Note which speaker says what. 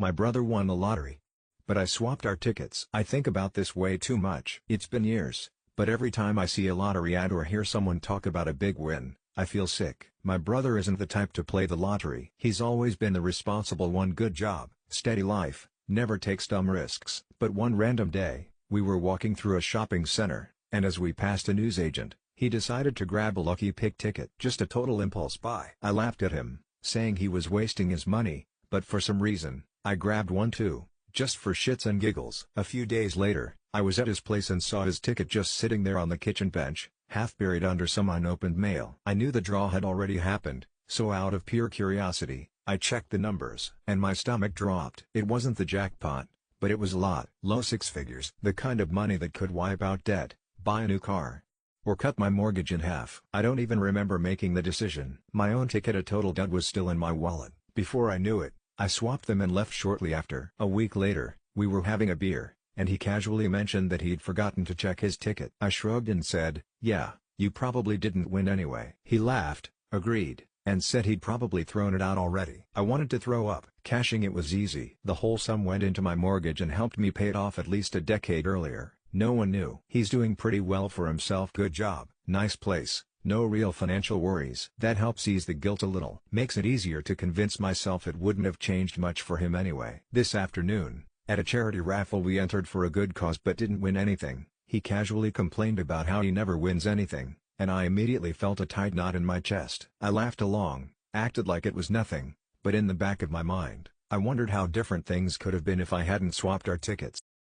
Speaker 1: My brother won the lottery. But I swapped our tickets. I think about this way too much. It's been years, but every time I see a lottery ad or hear someone talk about a big win, I feel sick. My brother isn't the type to play the lottery. He's always been the responsible one. Good job, steady life, never takes dumb risks. But one random day, we were walking through a shopping center, and as we passed a newsagent, he decided to grab a lucky pick ticket. Just a total impulse buy. I laughed at him, saying he was wasting his money, but for some reason, I grabbed one too, just for shits and giggles. A few days later, I was at his place and saw his ticket just sitting there on the kitchen bench, half buried under some unopened mail. I knew the draw had already happened, so out of pure curiosity, I checked the numbers. And my stomach dropped. It wasn't the jackpot, but it was a lot. Low six figures. The kind of money that could wipe out debt, buy a new car, or cut my mortgage in half. I don't even remember making the decision. My own ticket, a total dud, was still in my wallet. Before I knew it, I swapped them and left shortly after. A week later, we were having a beer, and he casually mentioned that he'd forgotten to check his ticket. I shrugged and said, "Yeah, you probably didn't win anyway." He laughed, agreed, and said he'd probably thrown it out already. I wanted to throw up. Cashing it was easy. The whole sum went into my mortgage and helped me pay it off at least a decade earlier. No one knew. He's doing pretty well for himself. Good job. Nice place. No real financial worries. That helps ease the guilt a little. Makes it easier to convince myself it wouldn't have changed much for him anyway. This afternoon, at a charity raffle we entered for a good cause but didn't win anything, he casually complained about how he never wins anything, and I immediately felt a tight knot in my chest. I laughed along, acted like it was nothing, but in the back of my mind, I wondered how different things could have been if I hadn't swapped our tickets.